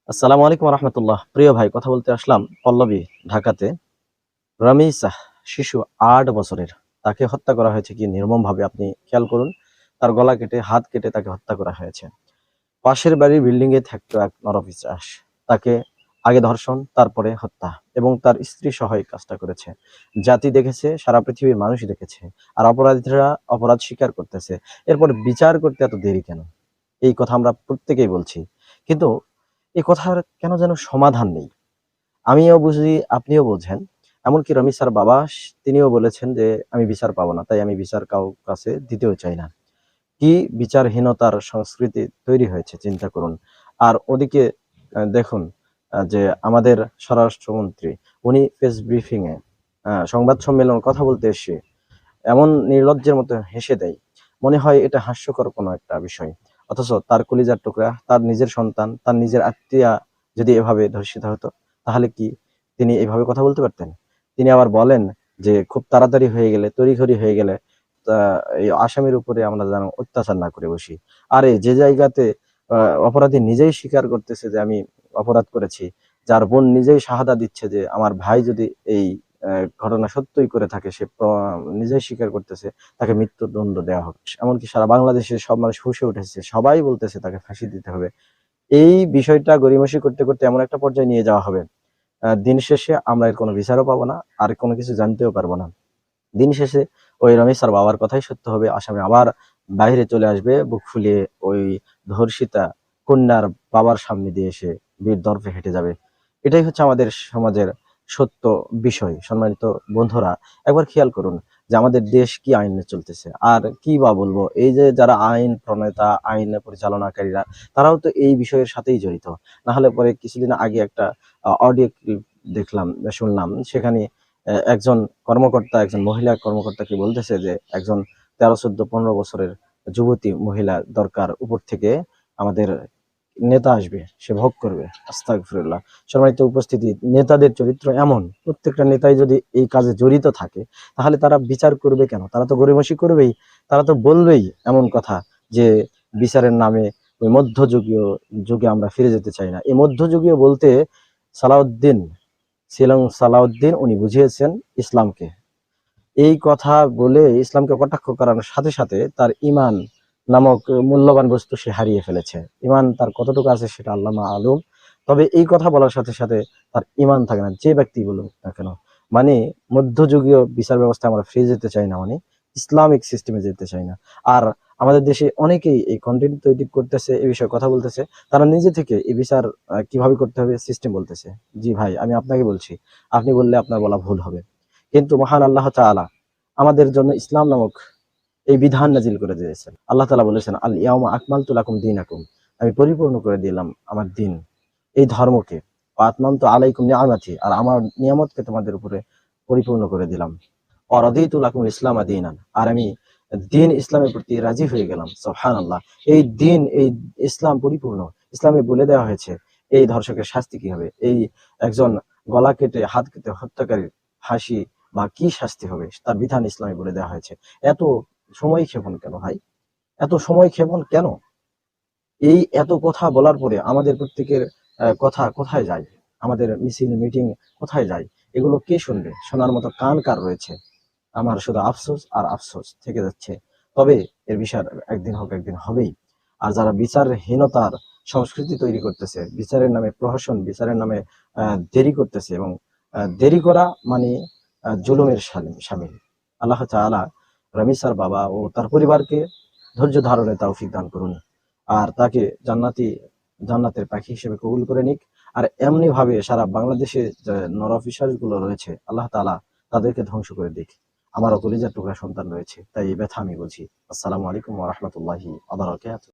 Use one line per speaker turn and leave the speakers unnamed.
আসসালামু আলাইকুম রহমতুল্লাহ। প্রিয় ভাই, কথা বলতে আসলাম পল্লবী, ঢাকাতে। রামিসা, শিশু ৮ বছরের, তাকে হত্যা করা হয়েছে কি নির্মমভাবে আপনি খেয়াল করুন। তার গলা কেটে, হাত কেটে তাকে হত্যা করা হয়েছে। পাশের বাড়ির বিল্ডিং এ থাকতো এক নরপিশাচ, তাকে আগে ধর্ষণ, তারপরে হত্যা, এবং তার স্ত্রী সহ এই কাজটা করেছে। জাতি দেখেছে, সারা পৃথিবীর মানুষ দেখেছে। আর অপরাধীরা অপরাধ স্বীকার করতেছে। এরপর বিচার করতে এত দেরি কেন? এই কথা আমরা প্রত্যেকেই বলছি, কিন্তু এই কথার কেন যেন সমাধান নেই। আমিও বুঝি, আপনিও বোঝেন। এমনকি রমিসার বাবা তিনিও বলেছেন যে আমি বিচার পাবো না, তাই আমি বিচার কাছে দিতেও চাই না। কি বিচারহীনতার সংস্কৃতি তৈরি হয়েছে চিন্তা করুন। আর ওদিকে দেখুন, যে আমাদের স্বরাষ্ট্রমন্ত্রী, উনি প্রেস ব্রিফিং এ সংবাদ সম্মেলন কথা বলতে এসে এমন নির্লজ্জের মতো হেসে দেয়, মনে হয় এটা হাস্যকর কোনো একটা বিষয়। অথচ তার কলিজার টুকরা, তার নিজের সন্তান, তার নিজের আত্মীয়া যদি এভাবে ধর্ষিত হতো, তাহলে কি তিনি এভাবে কথা বলতে পারতেন? তিনি আবার বলেন যে খুব তাড়াতাড়ি হয়ে গেলে, তড়িঘড়ি হয়ে গেলে এই আসামির উপরে আমরা যেন অত্যাচার না করে বসি। আরে যে জায়গাতে অপরাধী নিজেই স্বীকার করতেছে যে আমি অপরাধ করেছি, যার বোন নিজেই শাহাদা দিচ্ছে যে আমার ভাই যদি এই ঘটনা সত্যই করে থাকে, সে নিজেই স্বীকার করতেছে, তাকে মৃত্যুদণ্ড দেওয়া হোক। এমনকি সারা বাংলাদেশের সব মানুষ ফুঁসে উঠেছে, সবাই বলতেছে তাকে ফাঁসি দিতে হবে। এই বিষয়টা গড়িমসি করতে করতে এমন একটা পর্যায়ে নিয়ে যাওয়া হবে, দিন শেষে আমরা এর কোনো বিচারও পাবো না, আর কোনো কিছু জানতেও পারবো না। দিন শেষে ওই রমেশ আর বাবার কথাই সত্য হবে, আসামি আবার বাইরে চলে আসবে বুক ফুলিয়ে, ওই ধর্ষিতা কন্যার বাবার সামনে দিয়ে এসে বীর দর্পে হেঁটে যাবে। এটাই হচ্ছে আমাদের সমাজের সত্য বিষয়। সম্মানিত বন্ধুরা, একবার খেয়াল করুন যে আমাদের দেশ কি আইনে চলতেছে। আর কি বা বলবো, এই যে যারা আইন প্রণেতা, আইন পরিচালনাকারীরা, তারাও তো এই বিষয়ের সাথেই জড়িত। না হলে পরে কিছুদিন আগে একটা অডিও ক্লিপ দেখলাম, শুনলাম, সেখানে একজন কর্মকর্তা, একজন মহিলা কর্মকর্তা কি বলতেছে যে একজন 13, 14, 15 বছরের যুবতী মহিলা দরকার, উপর থেকে আমাদের নেতা আসবে, সে ভোগ করবে। আস্তাগফিরুল্লাহ। সম্মানিত উপস্থিতি, নেতাদের চরিত্র এমন, প্রত্যেকটা নেতাই যদি এই কাজে জড়িত থাকে, তাহলে তারা বিচার করবে কেন? তারা তো গড়িমসি করবেই। তারা তো বলবেই এমন কথা যে বিচারের নামে ওই মধ্যযুগীয় যুগে আমরা ফিরে যেতে চাই না। এই মধ্যযুগীয় বলতে সালাউদ্দিন, সালাউদ্দিন উনি বুঝিয়েছেন ইসলামকে। এই কথা বলে ইসলামকে কটাক্ষ করানোর সাথে সাথে তার ইমান নামক মূল্যবান বস্তু সে হারিয়ে ফেলেছে। ইমান তার কতটুকু আছে সেটা আল্লাহ আলম। তবে এই কথা বলার সাথে সাথে তার ইমান থাকে না, যে ব্যক্তি বলুক না কেন। মানে মধ্যযুগীয় বিচার ব্যবস্থা আমরা ফিরে যেতে চাই না, মানে ইসলামিক সিস্টেমে যেতে চাই না। আর আমাদের দেশে অনেকেই এই কন্টেন্ট তৈরি করতেছে, এই বিষয়ে কথা বলতেছে। তারা নিজে থেকে এই বিচার কিভাবে করতে হবে সিস্টেম বলতেছে। জি ভাই, আমি আপনাকে বলছি, আপনি বললে আপনার বলা ভুল হবে। কিন্তু মহান আল্লাহ তাআলা আমাদের জন্য ইসলাম নামক এই বিধান নাজিল করে দিয়েছেন। আল্লাহ তাআলা বলেছেন, আল ইয়াউমা আকমালতু লাকুম দীনাকুম, আমি পরিপূর্ণ করে দিলাম আমার দিন, এই ধর্মকে। ওয়া আতমামতু আলাইকুম নিআমাতি, আর আমার নিয়ামতকে তোমাদের উপরে পরিপূর্ণ করে দিলাম। ওয়া রাদিতু লাকুমুল ইসলামা দীনান, আর আমি দিন ইসলামের প্রতি রাজি হয়ে গেলাম। সুবহানাল্লাহ। এই দিন, এই ইসলাম পরিপূর্ণ। ইসলামে বলে দেওয়া হয়েছে এই ধর্ষকের শাস্তি কি হবে, এই একজন গলা কেটে, হাত কেটে হত্যাকারীর ফাঁসি বা কি শাস্তি হবে, তার বিধান ইসলামে বলে দেওয়া হয়েছে। এত সময় ক্ষেপণ কেন ভাই? এত সময় ক্ষেপণ কেন? এই এত কথা বলার পরে আমাদের প্রত্যেকের কথা কোথায় যায়? আমাদের মিছিল মিটিং কোথায় যায়? এগুলো কে শুনবে? শোনার মতো কান কার রয়েছে? আমার শুধু আফসোস আর আফসোস থেকে যাচ্ছে। তবে এর বিচার একদিন হোক, একদিন হবেই। আর যারা বিচারহীনতার সংস্কৃতি তৈরি করতেছে, বিচারের নামে প্রহসন, বিচারের নামে দেরি করতেছে, এবং দেরি করা মানে জুলুমের শামিল। আল্লাহ তাআলা রামিসার বাবা ও তার পরিবারকে ধৈর্য ধারণের তৌফিক দান করুন। আর তাকে জান্নাতের পাখি হিসেবে কবুল করে নিক। আর এমনি ভাবে সারা বাংলাদেশে যে নর অফিসার গুলো রয়েছে, আল্লাহ তাআলা তাদেরকে ধ্বংস করে দিক। আমারও কলিজার টুকরা সন্তান রয়েছে, তাই এই ব্যথা আমি বুঝি। আসসালামু আলাইকুম ওয়া রাহমাতুল্লাহি ওয়া বারাকাতুহু।